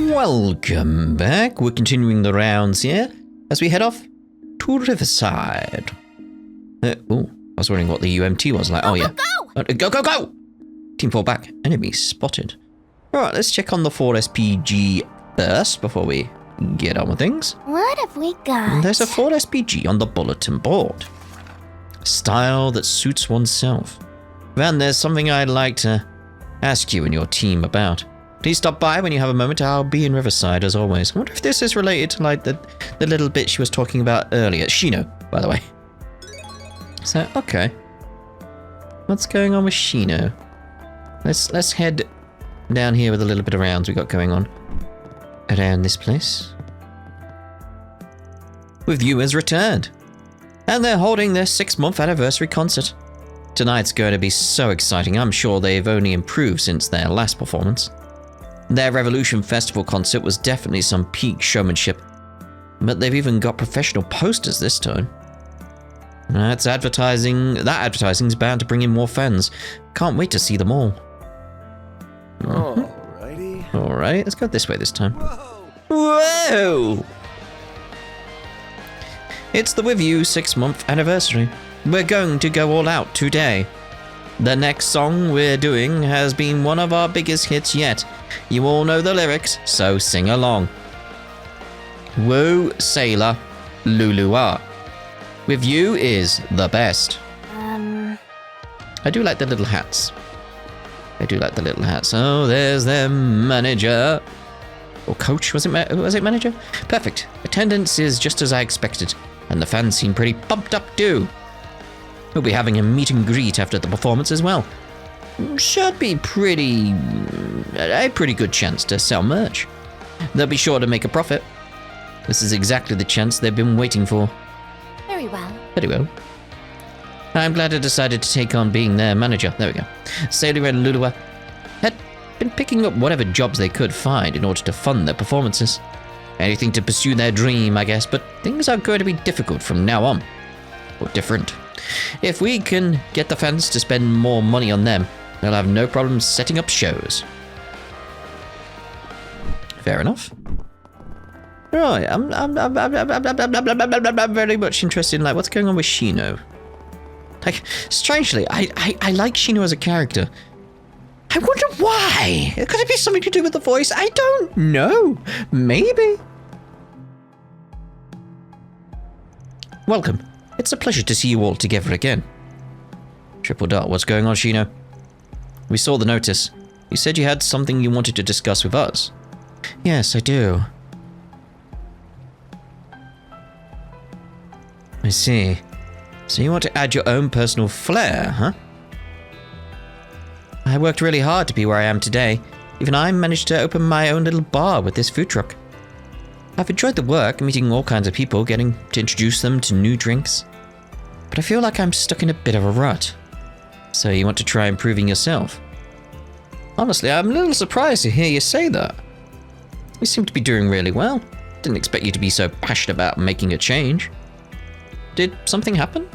Welcome back. We're continuing the rounds here as we head off to Riverside. Oh, I was wondering what the UMT was like. Oh, yeah. Go, go, go! Team fall back. Enemy spotted. Alright, let's check on the 4 SPG first before we get on with things. What have we got? There's a 4 SPG on the bulletin board. Style that suits oneself. Van, there's something I'd like to ask you and your team about. Please stop by when you have a moment. I'll be in Riverside as always. I wonder if this is related to like the little bit she was talking about earlier. Shino, by the way. So, okay. What's going on with Shino? Let's head down here with a little bit of rounds we got going on around this place. With viewers returned. And they're holding their 6-month anniversary concert. Tonight's going to be so exciting. I'm sure they've only improved since their last performance. Their Revolution Festival concert was definitely some peak showmanship. But they've even got professional posters this time. That advertising's bound to bring in more fans. Can't wait to see them all. Alrighty. Alright, let's go this way this time. Whoa! It's the With You 6-month anniversary. We're going to go all out today. The next song we're doing has been one of our biggest hits yet. You all know the lyrics, so sing along. Woo Sailor Lulua. With You is the best. I do like the little hats. Oh, there's their manager. Or coach, was it manager? Perfect. Attendance is just as I expected. And the fans seem pretty pumped up too. We'll be having a meet and greet after the performance as well. Should be a pretty good chance to sell merch. They'll be sure to make a profit. This is exactly the chance they've been waiting for. Very well. Very well. I'm glad I decided to take on being their manager. There we go. Sailor and Lulua had been picking up whatever jobs they could find in order to fund their performances. Anything to pursue their dream, I guess, but things are going to be difficult from now on. Or different. If we can get the fans to spend more money on them, they'll have no problem setting up shows. Fair enough. Right, I'm very much interested in like what's going on with Shino. Like, strangely, I like Shino as a character. I wonder why. Could it be something to do with the voice? I don't know. Maybe. Welcome. It's a pleasure to see you all together again. Triple Dot, what's going on, Shino? We saw the notice. You said you had something you wanted to discuss with us. Yes, I do. I see. So you want to add your own personal flair, huh? I worked really hard to be where I am today. Even I managed to open my own little bar with this food truck. I've enjoyed the work, meeting all kinds of people, getting to introduce them to new drinks. But I feel like I'm stuck in a bit of a rut. So you want to try improving yourself? Honestly, I'm a little surprised to hear you say that. You seem to be doing really well. Didn't expect you to be so passionate about making a change. Did something happen?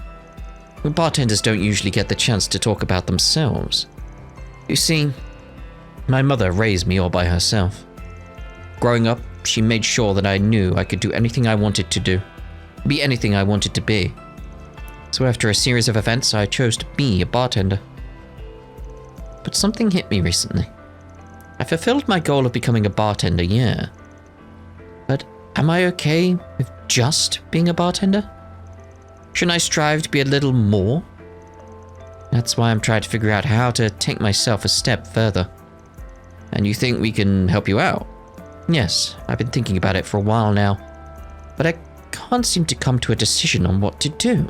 Well, bartenders don't usually get the chance to talk about themselves. You see, my mother raised me all by herself. Growing up, she made sure that I knew I could do anything I wanted to do, be anything I wanted to be. So after a series of events, I chose to be a bartender. But something hit me recently. I fulfilled my goal of becoming a bartender, yeah. But am I okay with just being a bartender? Shouldn't I strive to be a little more? That's why I'm trying to figure out how to take myself a step further. And you think we can help you out? Yes, I've been thinking about it for a while now, but I can't seem to come to a decision on what to do.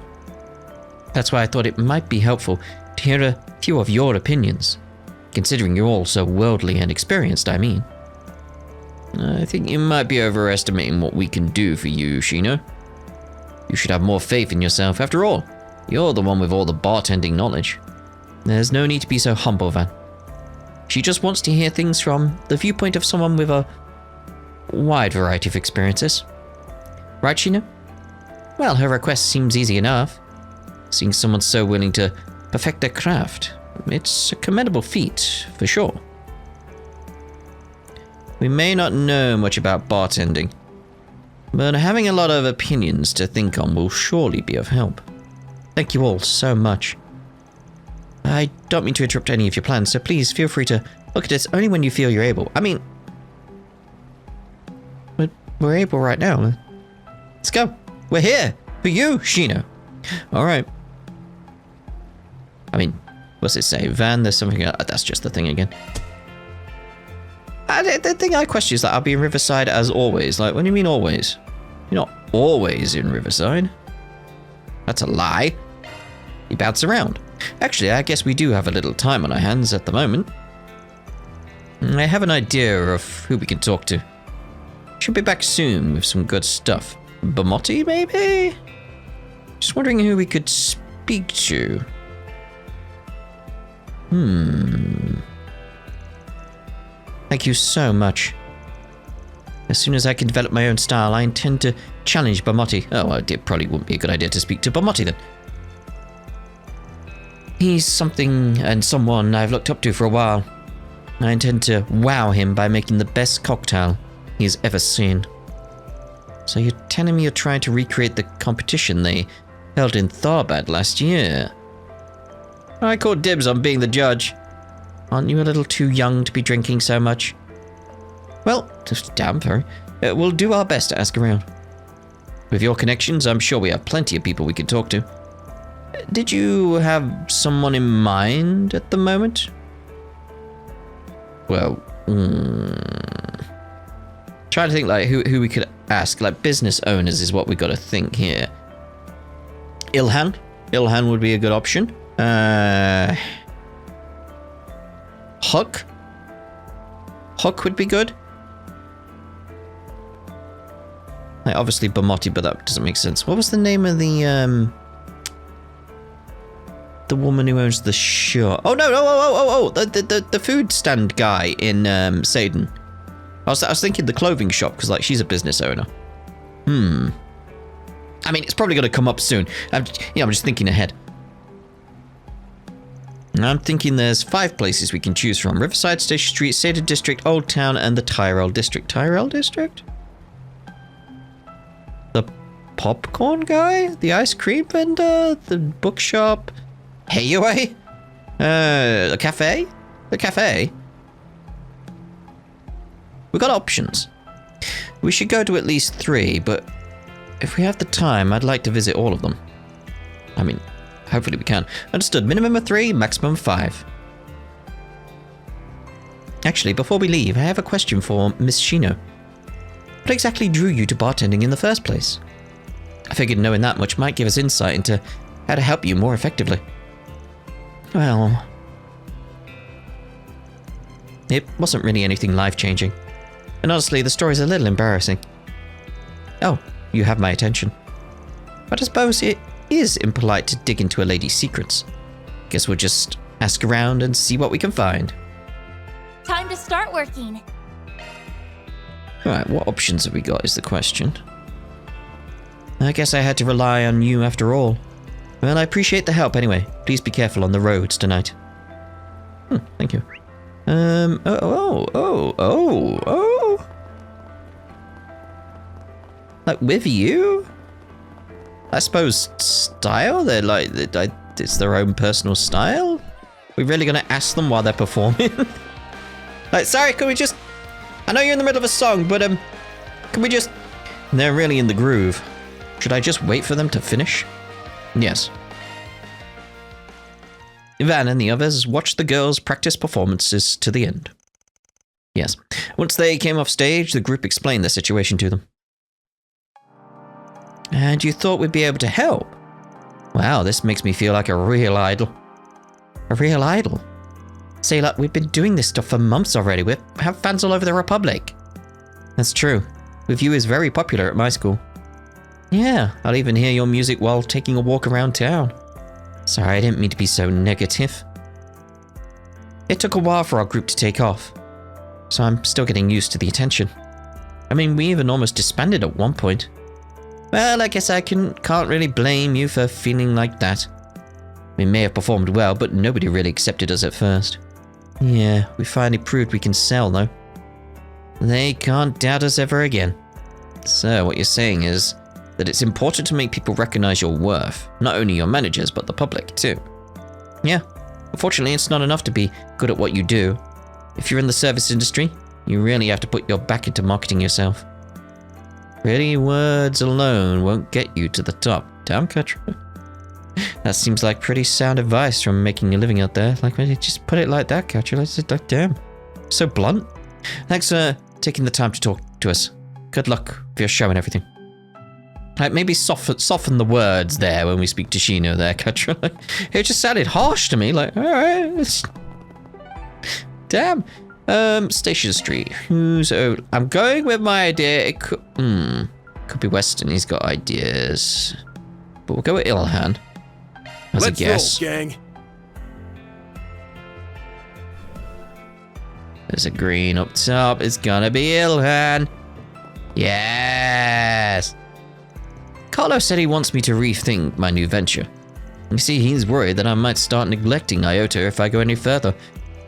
That's why I thought it might be helpful to hear a few of your opinions, considering you're all so worldly and experienced, I mean. I think you might be overestimating what we can do for you, Shino. You should have more faith in yourself. After all, you're the one with all the bartending knowledge. There's no need to be so humble, Van. She just wants to hear things from the viewpoint of someone with a wide variety of experiences. Right, Shino? Well, her request seems easy enough. Seeing someone so willing to perfect their craft, it's a commendable feat, for sure. We may not know much about bartending, but having a lot of opinions to think on will surely be of help. Thank you all so much. I don't mean to interrupt any of your plans, so please feel free to look at this only when you feel you're able. I mean, we're able right now. Let's go. We're here for you, Shino. All right. I mean, what's it say? Van, there's something... that's just the thing again. The thing I question is that I'll be in Riverside as always. Like, what do you mean always? You're not always in Riverside. That's a lie. You bounce around. Actually, I guess we do have a little time on our hands at the moment. I have an idea of who we can talk to. Should be back soon with some good stuff. Bamotti, maybe? Just wondering who we could speak to. Thank you so much. As soon as I can develop my own style, I intend to challenge Bamotti. Oh, it probably wouldn't be a good idea to speak to Bamotti then. He's something and someone I've looked up to for a while. I intend to wow him by making the best cocktail he's ever seen. So you're telling me you're trying to recreate the competition they held in Tharbad last year? I called dibs on being the judge. Aren't you a little too young to be drinking so much? Well, damn sorry. We'll do our best to ask around. With your connections, I'm sure we have plenty of people we can talk to. Did you have someone in mind at the moment? Well, trying to think like who we could ask. Like business owners is what we got to think here. Ilhan would be a good option. Huck would be good. Like obviously Bamotti, but that doesn't make sense. What was the name of the woman who owns the shop? Oh no! The food stand guy in Saden. I was thinking the clothing shop because like she's a business owner. I mean, it's probably going to come up soon. I'm just thinking ahead. I'm thinking there's 5 places we can choose from: Riverside, Station Street, Saden District, Old Town, and the Tyrell District. Tyrell District? The popcorn guy? The ice cream vendor? The bookshop? Hey, the cafe? The cafe? We got options. We should go to at least 3, but if we have the time, I'd like to visit all of them. I mean, hopefully we can. Understood. Minimum of 3, maximum 5. Actually, before we leave, I have a question for Miss Shino. What exactly drew you to bartending in the first place? I figured knowing that much might give us insight into how to help you more effectively. Well, it wasn't really anything life-changing. And honestly, the story's a little embarrassing. Oh, you have my attention. But I suppose it is impolite to dig into a lady's secrets. Guess we'll just ask around and see what we can find. Time to start working. Alright, what options have we got is the question. I guess I had to rely on you after all. Well, I appreciate the help anyway. Please be careful on the roads tonight. Thank you. Like with you? I suppose style? They're like, it's their own personal style? We really gonna ask them while they're performing? Like, sorry, can we just... I know you're in the middle of a song, but can we just... They're really in the groove. Should I just wait for them to finish? Yes. Ivan and the others watched the girls practice performances to the end. Yes. Once they came off stage, the group explained the situation to them. And you thought we'd be able to help? Wow, this makes me feel like a real idol. A real idol? Say, look, we've been doing this stuff for months already. We have fans all over the Republic. That's true. With you is very popular at my school. Yeah, I'll even hear your music while taking a walk around town. Sorry, I didn't mean to be so negative. It took a while for our group to take off, so I'm still getting used to the attention. I mean, we even almost disbanded at one point. Well, I guess I can't really blame you for feeling like that. We may have performed well, but nobody really accepted us at first. Yeah, we finally proved we can sell, though. they can't doubt us ever again. So what you're saying is that it's important to make people recognize your worth, not only your managers, but the public too. Yeah, unfortunately it's not enough to be good at what you do. If you're in the service industry, you really have to put your back into marketing yourself. Pretty words alone won't get you to the top. Damn, Katra. That seems like pretty sound advice from making a living out there. Like, just put it like that, Katra. Let's just like, damn. So blunt. Thanks for taking the time to talk to us. Good luck for your show and everything. Like, maybe soften the words there when we speak to Shino there, Katra. Like, it just sounded harsh to me. Like, alright. Damn. Station Street. I'm going with my idea. It could be Weston. He's got ideas. But we'll go with Ilhan. As a guess. Roll, gang. There's a green up top. It's gonna be Ilhan. Yes. Carlo said he wants me to rethink my new venture. You see, he's worried that I might start neglecting Iota if I go any further.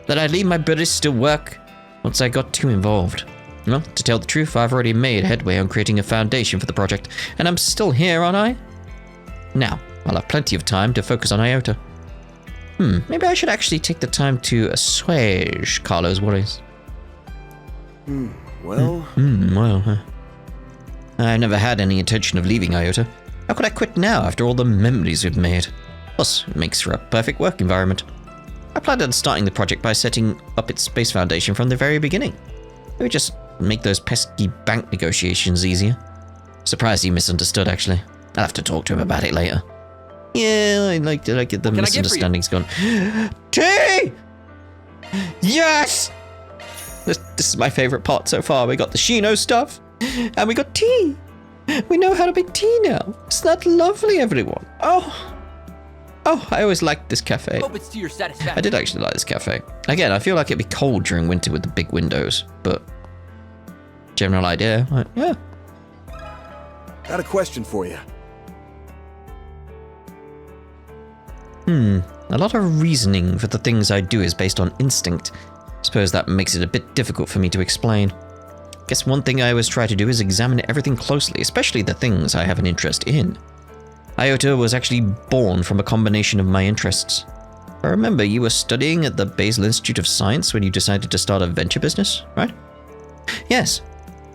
That I'd leave my British to work once I got too involved. Well, to tell the truth, I've already made headway on creating a foundation for the project, and I'm still here, aren't I? Now, I'll have plenty of time to focus on Iota. Maybe I should actually take the time to assuage Carlo's worries. Well... I've never had any intention of leaving Iota. How could I quit now after all the memories we've made? Plus, it makes for a perfect work environment. I planned on starting the project by setting up its space foundation from the very beginning. It would just make those pesky bank negotiations easier. Surprised he misunderstood, actually. I'll have to talk to him about it later. Yeah, I like to get the misunderstandings gone. Tea! Yes! This is my favorite part so far. We got the Shino stuff, and we got tea. We know how to make tea now. Isn't that lovely, everyone? Oh, I always liked this cafe. Hope it's to your satisfaction. I did actually like this cafe. Again, I feel like it'd be cold during winter with the big windows, but general idea, like, yeah. Got a question for you. A lot of reasoning for the things I do is based on instinct. Suppose that makes it a bit difficult for me to explain. Guess one thing I always try to do is examine everything closely, especially the things I have an interest in. Iota was actually born from a combination of my interests. I remember you were studying at the Basel Institute of Science when you decided to start a venture business, right? Yes,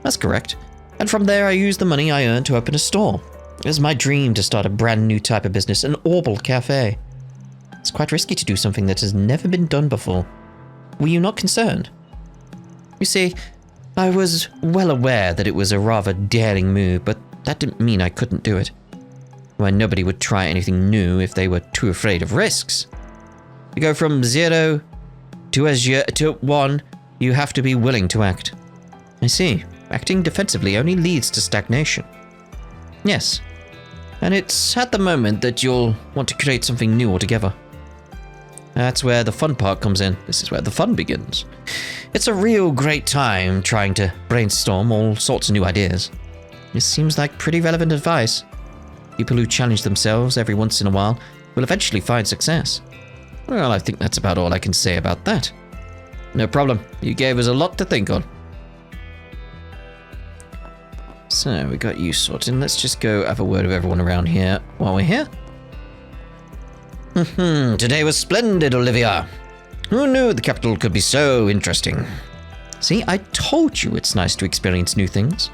that's correct. And from there I used the money I earned to open a store. It was my dream to start a brand new type of business, an Orbital cafe. It's quite risky to do something that has never been done before. Were you not concerned? You see, I was well aware that it was a rather daring move, but that didn't mean I couldn't do it. Why, nobody would try anything new if they were too afraid of risks. To go from 0 to 1, you have to be willing to act. I see. Acting defensively only leads to stagnation. Yes. And it's at the moment that you'll want to create something new altogether. That's where the fun part comes in. This is where the fun begins. It's a real great time trying to brainstorm all sorts of new ideas. It seems like pretty relevant advice. People who challenge themselves every once in a while will eventually find success. Well, I think that's about all I can say about that. No problem. You gave us a lot to think on. So, we got you sorted. Let's just go have a word with everyone around here while we're here. Today was splendid, Olivia. Who knew the capital could be so interesting? See, I told you it's nice to experience new things.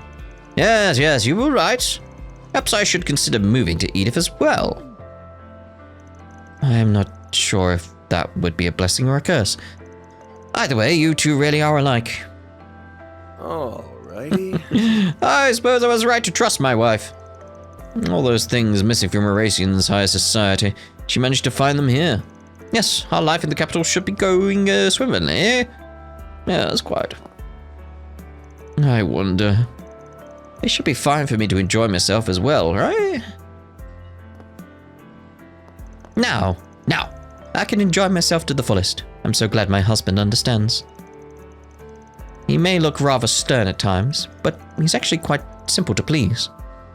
Yes, you were right. Perhaps I should consider moving to Edith as well. I'm not sure if that would be a blessing or a curse. Either way, you two really are alike. Alrighty. I suppose I was right to trust my wife. All those things missing from Eurasian's higher society, she managed to find them here. Yes, our life in the capital should be going swimmingly, eh? Yeah, that's quite. I wonder. It should be fine for me to enjoy myself as well, right? Now, I can enjoy myself to the fullest. I'm so glad my husband understands. He may look rather stern at times, but he's actually quite simple to please.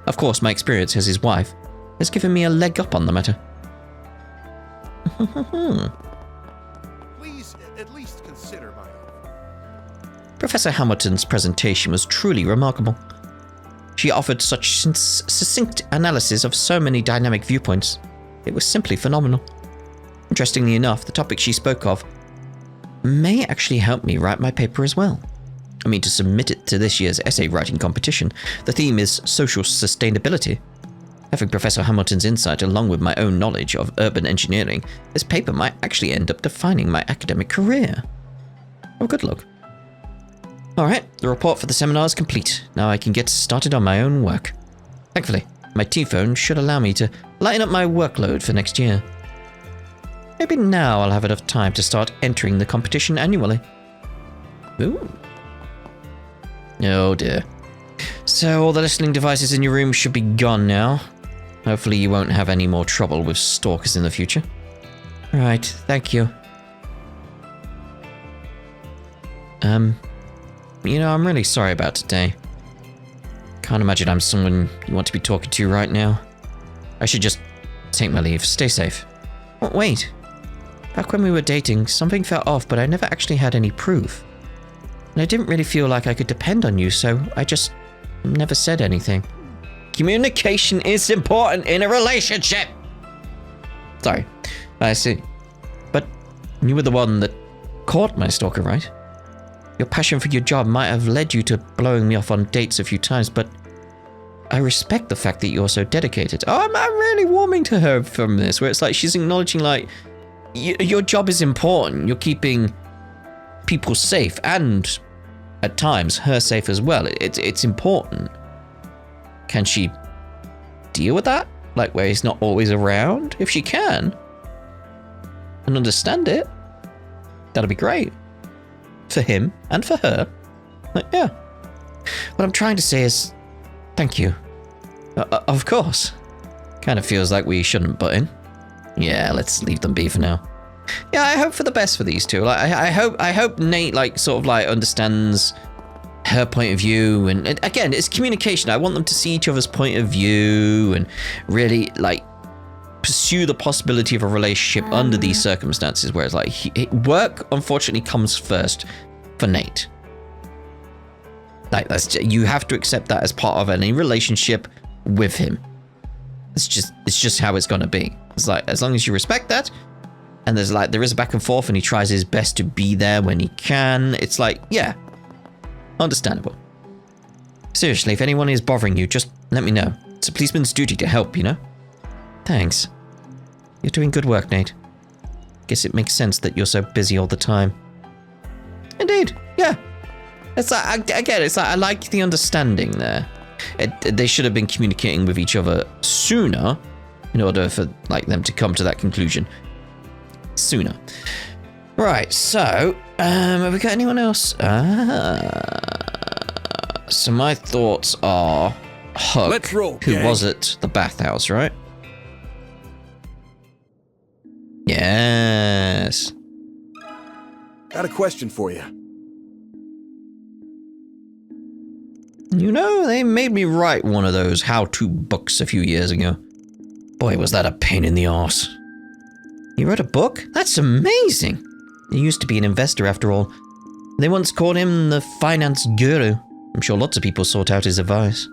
Of course, my experience as his wife has given me a leg up on the matter. Please at least consider my offer. Professor Hamilton's presentation was truly remarkable. She offered such succinct analysis of so many dynamic viewpoints. It was simply phenomenal. Interestingly enough, the topic she spoke of may actually help me write my paper as well. I mean, to submit it to this year's essay writing competition. The theme is social sustainability. Having Professor Hamilton's insight along with my own knowledge of urban engineering, this paper might actually end up defining my academic career. Oh, good luck. Alright, the report for the seminar is complete. Now I can get started on my own work. Thankfully, my T-phone should allow me to lighten up my workload for next year. Maybe now I'll have enough time to start entering the competition annually. Ooh. Oh dear. So all the listening devices in your room should be gone now. Hopefully you won't have any more trouble with stalkers in the future. Right, thank you. You know, I'm really sorry about today. Can't imagine I'm someone you want to be talking to right now. I should just take my leave. Stay safe. Oh, wait. Back when we were dating, something felt off, but I never actually had any proof. And I didn't really feel like I could depend on you, so I just never said anything. Communication is important in a relationship! Sorry, I see. But you were the one that caught my stalker, right? Your passion for your job might have led you to blowing me off on dates a few times, but I respect the fact that you're so dedicated. Oh, I'm really warming to her from this, where it's like she's acknowledging, like, your job is important. You're keeping people safe, and at times her safe as well. It's important. Can she deal with that? Like, where he's not always around? If she can, and understand it, that'll be great. For him and for her. Like, yeah. What I'm trying to say is, thank you. Of course. Kind of feels like we shouldn't butt in. Yeah, let's leave them be for now. Yeah, I hope for the best for these two. Like, I hope Nate, like, sort of, like, understands her point of view. And again, it's communication. I want them to see each other's point of view and really, like, pursue the possibility of a relationship under these circumstances, whereas, like, work unfortunately comes first for Nate. Like, you have to accept that as part of any relationship with him. It's just how it's gonna be. It's like, as long as you respect that, and there is a back and forth, and he tries his best to be there when he can. It's like, yeah, understandable. Seriously, if anyone is bothering you, just let me know. It's a policeman's duty to help, you know? Thanks. You're doing good work, Nate. Guess it makes sense that you're so busy all the time. Indeed, yeah. It's like, again, it's like, I like the understanding there. They should have been communicating with each other sooner in order for, like, them to come to that conclusion. Sooner. Right, so, have we got anyone else? So my thoughts are Huck, Let's roll, who gang. was at the bathhouse, right? Yes. Got a question for you. You know, they made me write one of those how-to books a few years ago. Boy, was that a pain in the arse. You wrote a book? That's amazing. He used to be an investor after all. They once called him the finance guru. I'm sure lots of people sought out his advice.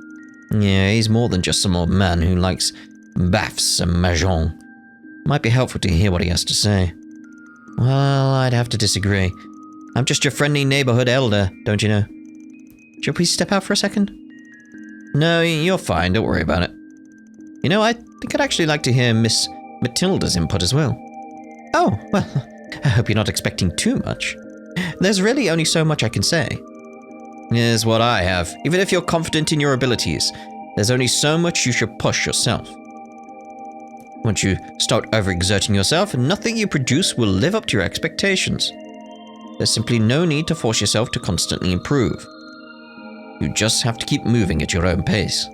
Yeah, he's more than just some old man who likes baths and mahjong. Might be helpful to hear what he has to say. Well, I'd have to disagree. I'm just your friendly neighborhood elder, don't you know? Should we step out for a second? No, you're fine, don't worry about it. You know, I think I'd actually like to hear Miss Matilda's input as well. Oh, well, I hope you're not expecting too much. There's really only so much I can say. Here's what I have. Even if you're confident in your abilities, there's only so much you should push yourself. Once you start overexerting yourself, nothing you produce will live up to your expectations. There's simply no need to force yourself to constantly improve. You just have to keep moving at your own pace.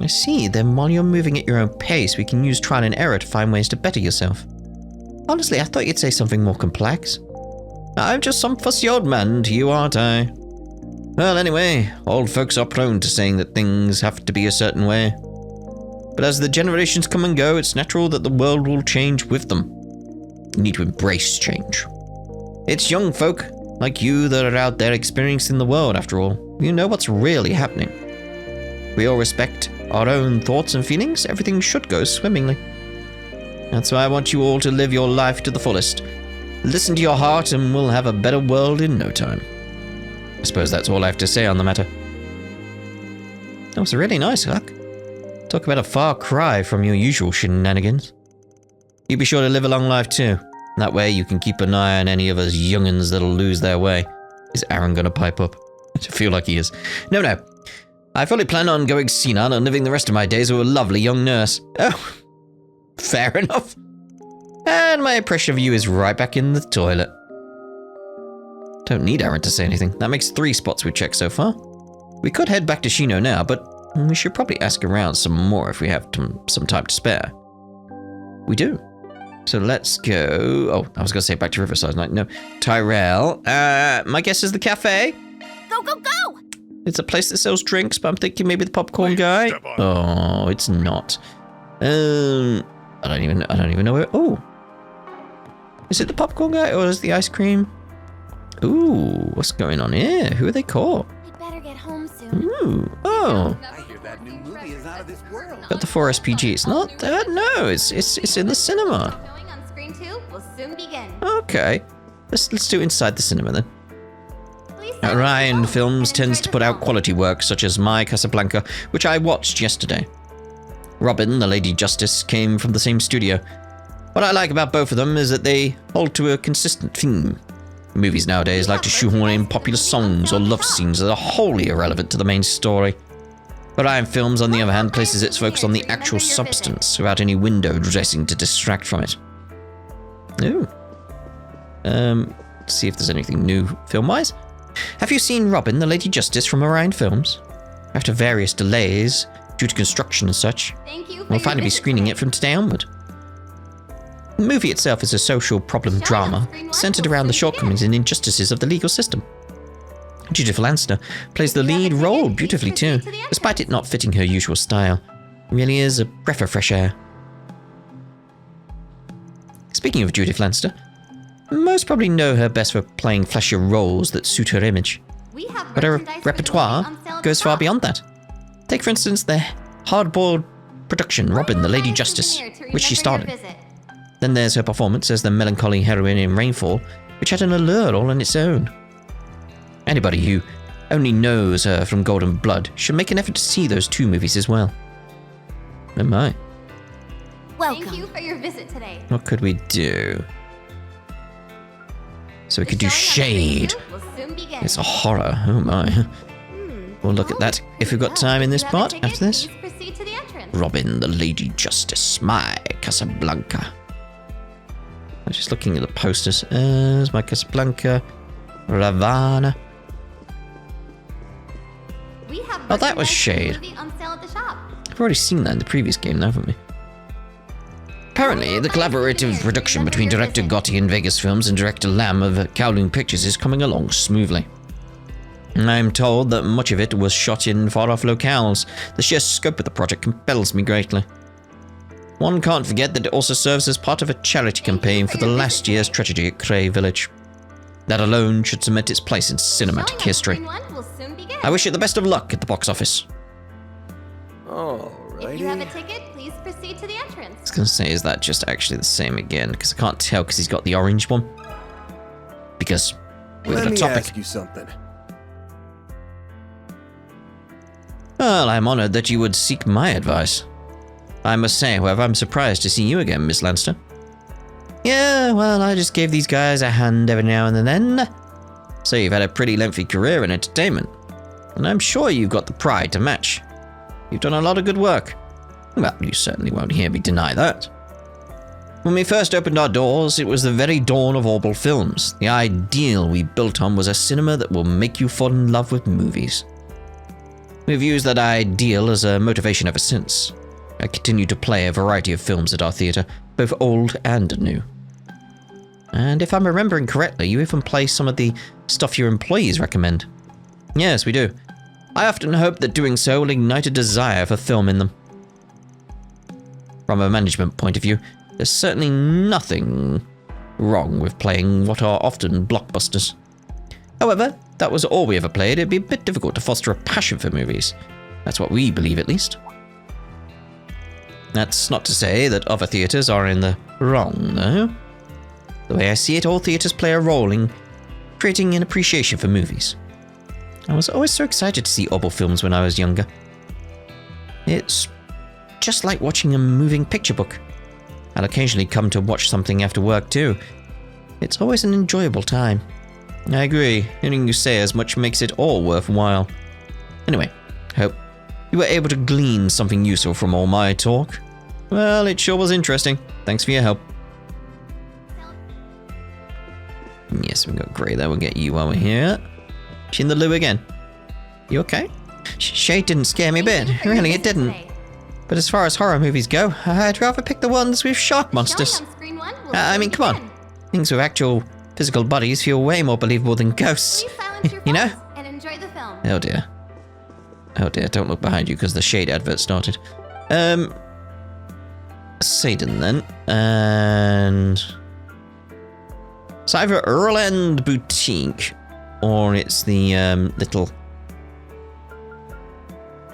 I see, then while you're moving at your own pace, we can use trial and error to find ways to better yourself. Honestly, I thought you'd say something more complex. I'm just some fussy old man to you, aren't I? Well, anyway, old folks are prone to saying that things have to be a certain way. But as the generations come and go, it's natural that the world will change with them. You need to embrace change. It's young folk Like you that are out there experiencing the world, after all. You know what's really happening. We all respect our own thoughts and feelings. Everything should go swimmingly. That's why I want you all to live your life to the fullest. Listen to your heart and we'll have a better world in no time. I suppose that's all I have to say on the matter. That was really nice, Huck. Talk about a far cry from your usual shenanigans. You be sure to live a long life too. That way you can keep an eye on any of us young'uns that'll lose their way. Is Aaron gonna pipe up? I feel like he is. No. I fully plan on going senile and living the rest of my days with a lovely young nurse. Oh, fair enough. And my impression of you is right back in the toilet. Don't need Aaron to say anything. That makes 3 spots we've checked so far. We could head back to Shino now, but we should probably ask around some more if we have some time to spare. We do. So let's go... Oh, I was going to say back to Riverside. No, Tyrell. My guess is the cafe. Go, go, go! It's a place that sells drinks, but I'm thinking maybe the popcorn guy. Oh, it's not. I don't even know where... Oh. Is it the popcorn guy or is it the ice cream? Ooh, what's going on here? Who are they called? I'd better get home soon. Ooh, oh. I hear that new movie is out of this world. Got the 4SPG. It's not that. No, it's in the cinema. Going on screen 2 will soon begin. Okay, let's do it inside the cinema then. Please Orion Films tends to put out quality work such as My Casablanca, which I watched yesterday. Robin, the Lady Justice, came from the same studio. What I like about both of them is that they hold to a consistent theme. Movies nowadays like to shoehorn in popular songs or love scenes that are wholly irrelevant to the main story. Orion Films, on the other hand, places its focus on the actual substance without any window dressing to distract from it. Ooh. Let's see if there's anything new film-wise. Have you seen Robin, the Lady Justice from Orion Films? After various delays due to construction and such, we'll finally be screening it from today onward. The movie itself is a social problem drama centered around the shortcomings and injustices of the legal system. Judith Lanster plays the lead role beautifully too, despite it not fitting her usual style. It really is a breath of fresh air. Speaking of Judith Lanster, most probably know her best for playing flashier roles that suit her image. But her repertoire goes far beyond that. Take for instance the hard-boiled production Robin, the Lady Justice, which she starred in. Then there's her performance as the melancholy heroine in Rainfall, which had an allure all on its own. Anybody who only knows her from Golden Blood should make an effort to see those 2 movies as well. Oh my. Welcome. Thank you for your visit today. What could we do? So we could do Shade. It's a horror. Oh my. We'll look at that if we've got time in this part after this. Proceed to the entrance. Robin, the Lady Justice, My Casablanca. I'm just looking at the posters. There's My Casablanca, Ravana. Oh, that was Shade. On sale at the shop. I've already seen that in the previous game, haven't we? Apparently, the collaborative production between director Gotti and Vegas Films and director Lam of Kowloon Pictures is coming along smoothly. I'm told that much of it was shot in far-off locales. The sheer scope of the project compels me greatly. One can't forget that it also serves as part of a charity campaign for the last year's tragedy at Cray Village. That alone should cement its place in cinematic history. I wish it the best of luck at the box office. If you have a ticket, please proceed to the entrance. I was going to say, is that just actually the same again? Because I can't tell because he's got the orange one. Because we've got a topic. Let me ask you something. Well, I'm honored that you would seek my advice. I must say, however, I'm surprised to see you again, Miss Lanster. Yeah, well, I just gave these guys a hand every now and then. So you've had a pretty lengthy career in entertainment. And I'm sure you've got the pride to match. You've done a lot of good work. Well, you certainly won't hear me deny that. When we first opened our doors, it was the very dawn of Orbital Films. The ideal we built on was a cinema that will make you fall in love with movies. We've used that ideal as a motivation ever since. I continue to play a variety of films at our theatre, both old and new. And if I'm remembering correctly, you even play some of the stuff your employees recommend. Yes, we do. I often hope that doing so will ignite a desire for film in them. From a management point of view, there's certainly nothing wrong with playing what are often blockbusters. However, if that was all we ever played, it'd be a bit difficult to foster a passion for movies. That's what we believe, at least. That's not to say that other theatres are in the wrong, though. The way I see it, all theatres play a role in creating an appreciation for movies. I was always so excited to see oboe films when I was younger. It's just like watching a moving picture book. I'll occasionally come to watch something after work too. It's always an enjoyable time. I agree, hearing you say as much makes it all worthwhile. Anyway, hope you were able to glean something useful from all my talk. Well, it sure was interesting. Thanks for your help. Yes, we got Grey there. We'll get you over here. She in the loo again. You okay? Shade didn't scare me a bit. Really, it didn't. But as far as horror movies go, I'd rather pick the ones with shark monsters. I mean, come on. Things with actual physical bodies feel way more believable than ghosts. You know? And enjoy the film. Oh dear. Oh dear, don't look behind you because the Shade advert started. Satan then. And it's either Erland Boutique or it's the little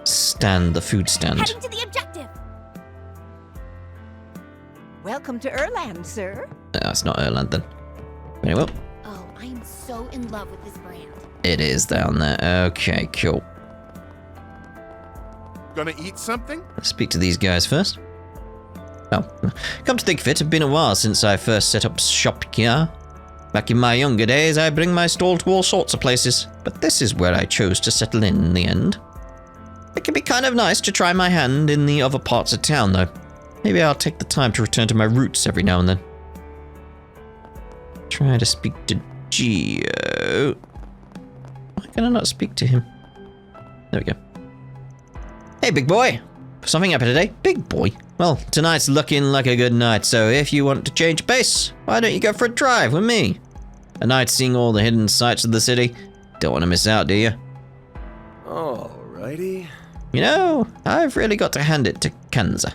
stand, the food stand. Heading to the objective. Welcome to Erland, sir. No, it's not Erland then. Very well. Oh, I am so in love with this brand. It is down there. Okay, cool. Gonna eat something? Let's speak to these guys first. Oh, come to think of it, it's been a while since I first set up shop here. Back in my younger days, I bring my stall to all sorts of places, but this is where I chose to settle in the end. It can be kind of nice to try my hand in the other parts of town, though. Maybe I'll take the time to return to my roots every now and then. Try to speak to Gio. Why can I not speak to him? There we go. Hey, big boy. Something happened today? Big boy? Well, tonight's looking like a good night, so if you want to change pace, why don't you go for a drive with me? A night seeing all the hidden sights of the city. Don't want to miss out, do you? Alrighty. You know, I've really got to hand it to Kanza.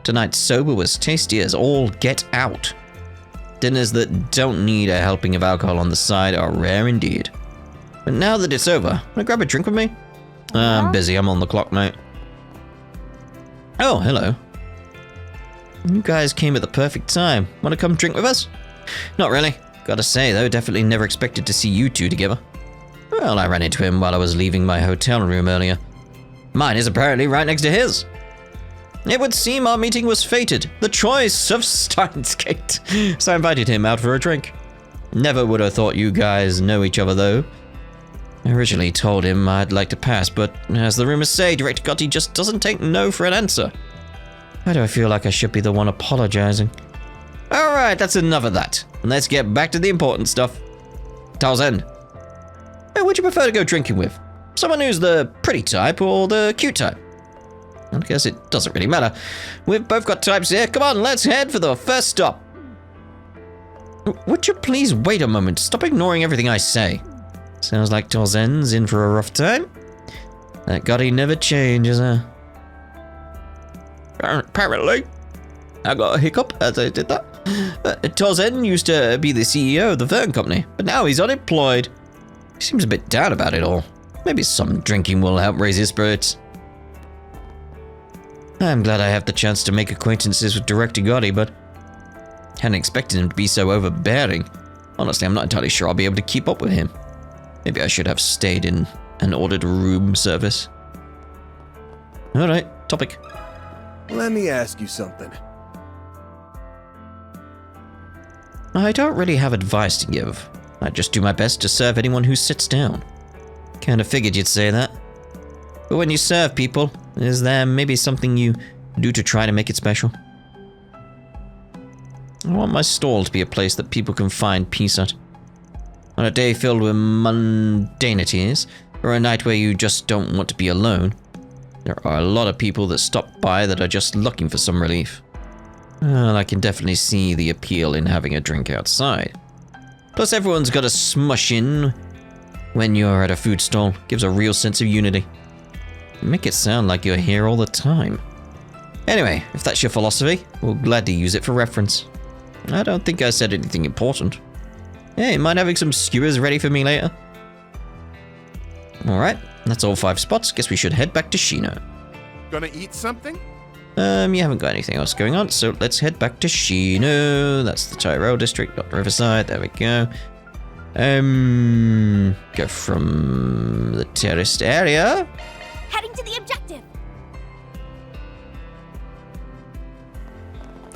Tonight's sober was tasty as all get out. Dinners that don't need a helping of alcohol on the side are rare indeed. But now that it's over, wanna grab a drink with me? I'm busy, I'm on the clock, mate. Oh, hello. You guys came at the perfect time. Wanna come drink with us? Not really. Gotta say, though, definitely never expected to see you two together. Well, I ran into him while I was leaving my hotel room earlier. Mine is apparently right next to his. It would seem our meeting was fated. The choice of Steins Gate. So I invited him out for a drink. Never would have thought you guys know each other, though. I originally told him I'd like to pass, but as the rumors say, Director Gotti just doesn't take no for an answer. Why do I feel like I should be the one apologizing? Alright, that's enough of that. Let's get back to the important stuff. Tarzan. Who would you prefer to go drinking with? Someone who's the pretty type or the cute type? I guess it doesn't really matter. We've both got types here. Come on, let's head for the first stop. Would you please wait a moment? Stop ignoring everything I say. Sounds like Tarzan's in for a rough time. That Gotti never changes, huh? Apparently. I got a hiccup as I did that. Tarzan used to be the CEO of the Vern Company, but now he's unemployed. He seems a bit down about it all. Maybe some drinking will help raise his spirits. I'm glad I have the chance to make acquaintances with Director Gotti, but hadn't expected him to be so overbearing. Honestly, I'm not entirely sure I'll be able to keep up with him. Maybe I should have stayed in and ordered room service. Alright, topic. Let me ask you something. I don't really have advice to give. I just do my best to serve anyone who sits down. Kinda figured you'd say that. But when you serve people, is there maybe something you do to try to make it special? I want my stall to be a place that people can find peace at. On a day filled with mundanities, or a night where you just don't want to be alone, there are a lot of people that stop by that are just looking for some relief. Well, I can definitely see the appeal in having a drink outside. Plus, everyone's got to smush in when you're at a food stall. Gives a real sense of unity. Make it sound like you're here all the time. Anyway, if that's your philosophy, we'll gladly use it for reference. I don't think I said anything important. Hey, mind having some skewers ready for me later? Alright, that's all 5 spots. Guess we should head back to Shino. Gonna eat something? You haven't got anything else going on, so let's head back to Shino. That's the Tyrell district, not Riverside. There we go. Go from the terraced area. Heading to the objective.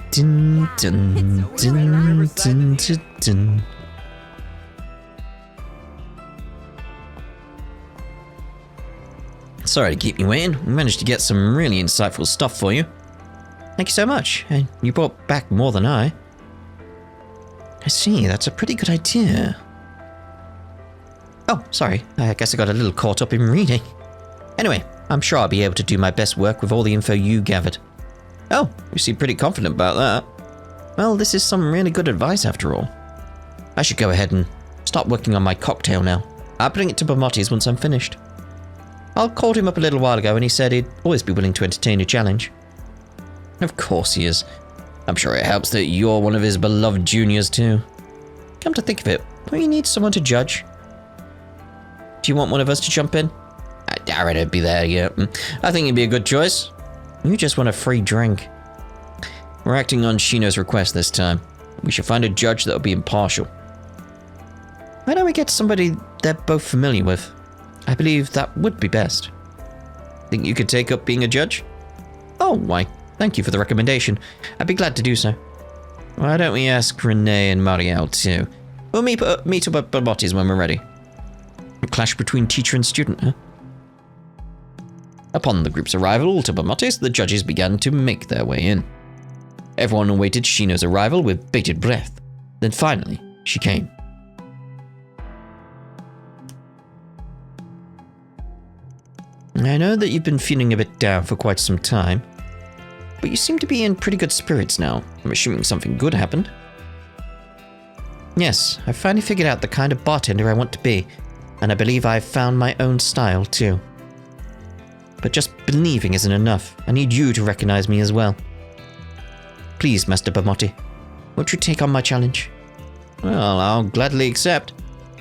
Dun, dun, dun, dun, dun, dun. Sorry to keep you waiting. We managed to get some really insightful stuff for you. Thank you so much. And you brought back more than I. I see, that's a pretty good idea. Oh, sorry. I guess I got a little caught up in reading. Anyway, I'm sure I'll be able to do my best work with all the info you gathered. Oh, you seem pretty confident about that. Well, this is some really good advice after all. I should go ahead and start working on my cocktail now. I'll bring it to Bamotti's once I'm finished. I called him up a little while ago and he said he'd always be willing to entertain a challenge. Of course he is. I'm sure it helps that you're one of his beloved juniors too. Come to think of it, don't you need someone to judge? Do you want one of us to jump in? I doubt it'd be there yet. I think it'd be a good choice. You just want a free drink. We're acting on Shino's request this time. We should find a judge that'll be impartial. Why don't we get somebody they're both familiar with? I believe that would be best. Think you could take up being a judge? Oh, why, thank you for the recommendation. I'd be glad to do so. Why don't we ask Renee and Marielle too? We'll meet up at Bamotti's when we're ready. A clash between teacher and student, huh? Upon the group's arrival to Bamotti's, the judges began to make their way in. Everyone awaited Shino's arrival with bated breath. Then finally, she came. I know that you've been feeling a bit down for quite some time, but you seem to be in pretty good spirits now. I'm assuming something good happened. Yes, I finally figured out the kind of bartender I want to be, and I believe I've found my own style too. But just believing isn't enough. I need you to recognize me as well. Please, Master Bamotti, won't you take on my challenge? Well, I'll gladly accept.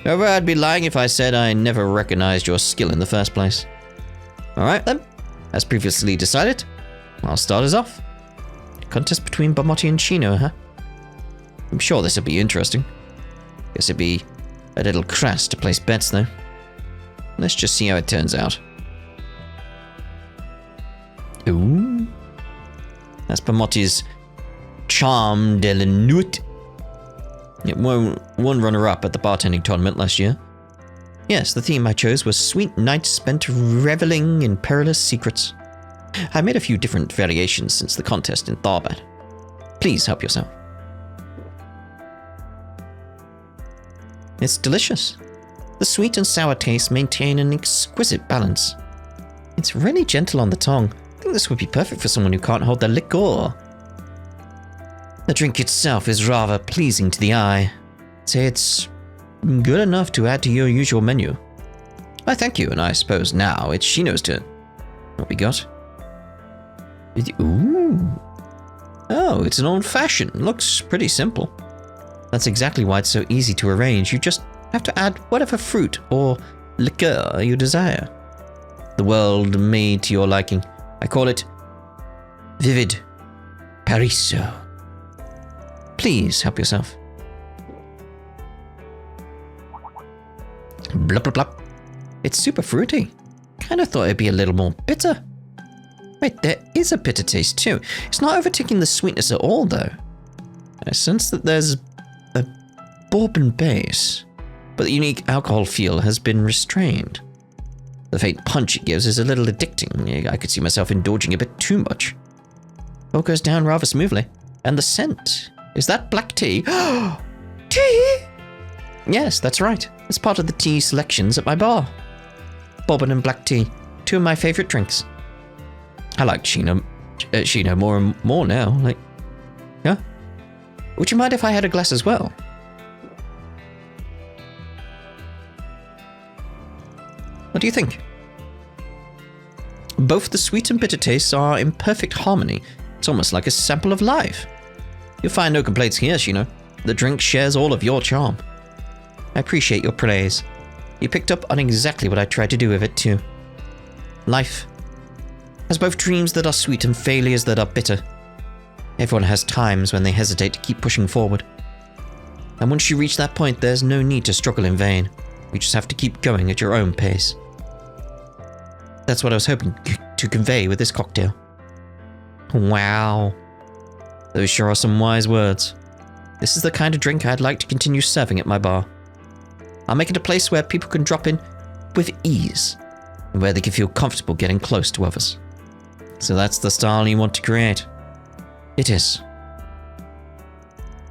However, I'd be lying if I said I never recognized your skill in the first place. Alright then, as previously decided, I'll start us off. A contest between Bamotti and Shino, huh? I'm sure this'll be interesting. Guess it'd be a little crass to place bets though. Let's just see how it turns out. Ooh. That's Bamotti's Charme de la Nuit. It won one runner-up at the bartending tournament last year. Yes, the theme I chose was Sweet Nights Spent Reveling in Perilous Secrets. I made a few different variations since the contest in Tharbad. Please help yourself. It's delicious. The sweet and sour tastes maintain an exquisite balance. It's really gentle on the tongue. I think this would be perfect for someone who can't hold their liquor. The drink itself is rather pleasing to the eye. I'd say it's good enough to add to your usual menu. I thank you, and I suppose now it's Shino's turn. What we got? Ooh. Oh, it's an old-fashioned. Looks pretty simple. That's exactly why it's so easy to arrange. You just have to add whatever fruit or liqueur you desire. The world made to your liking. I call it Vivid Pariso. Please help yourself. Blah, blah, blah. It's super fruity. Kinda thought it'd be a little more bitter. Wait, there is a bitter taste too. It's not overtaking the sweetness at all though. I sense that there's a bourbon base, but the unique alcohol feel has been restrained. The faint punch it gives is a little addicting. I could see myself indulging a bit too much. All goes down rather smoothly. And the scent. Is that black tea? Tea? Yes, that's right. It's part of the tea selections at my bar. Bourbon and black tea. Two of my favorite drinks. I like Shino more and more now. Like, yeah? Would you mind if I had a glass as well? What do you think? Both the sweet and bitter tastes are in perfect harmony. It's almost like a sample of life. You'll find no complaints here, Shino. The drink shares all of your charm. I appreciate your praise. You picked up on exactly what I tried to do with it too. Life has both dreams that are sweet and failures that are bitter. Everyone has times when they hesitate to keep pushing forward. And once you reach that point, there's no need to struggle in vain. You just have to keep going at your own pace. That's what I was hoping to convey with this cocktail. Wow. Those sure are some wise words. This is the kind of drink I'd like to continue serving at my bar. I'll make it a place where people can drop in with ease, and where they can feel comfortable getting close to others. So that's the style you want to create. It is.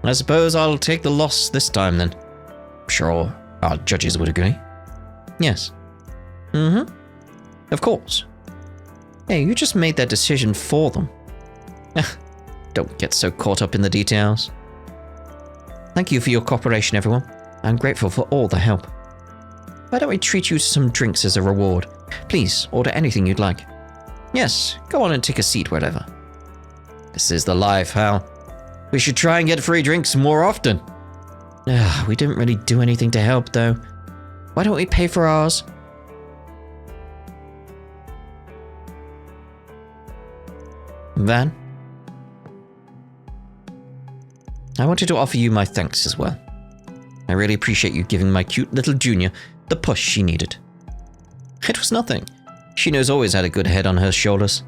I suppose I'll take the loss this time then. Sure, our judges would agree. Yes. Of course. Hey, you just made that decision for them. Don't get so caught up in the details. Thank you for your cooperation, everyone. I'm grateful for all the help. Why don't we treat you to some drinks as a reward? Please, order anything you'd like. Yes, go on and take a seat wherever. This is the life, Hal. We should try and get free drinks more often. We didn't really do anything to help, though. Why don't we pay for ours? Van? I wanted to offer you my thanks as well. I really appreciate you giving my cute little junior the push she needed. It was nothing. Shino's always had a good head on her shoulders.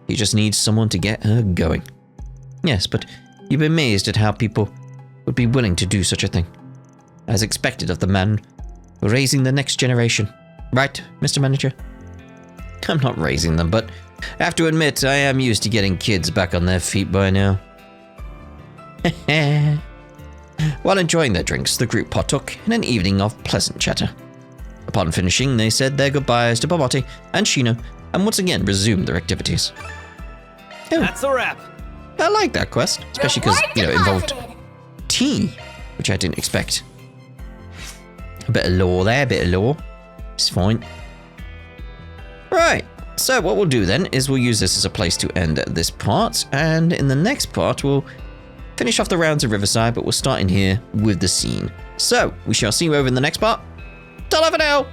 He just needs someone to get her going. Yes, but you'd be amazed at how people would be willing to do such a thing. As expected of the man raising the next generation. Right, Mr. Manager? I'm not raising them, but I have to admit I am used to getting kids back on their feet by now. While enjoying their drinks, the group partook in an evening of pleasant chatter. Upon finishing, they said their goodbyes to Bobotti and Shino, and once again resumed their activities. Oh, That's a wrap. I like that quest, especially because, it involved tea, which I didn't expect. A bit of lore there, a bit of lore. It's fine. Right, so what we'll do then is we'll use this as a place to end this part, and in the next part we'll finish off the rounds of Riverside, but we'll start in here with the scene. So, we shall see you over in the next part. Ta-ra for now!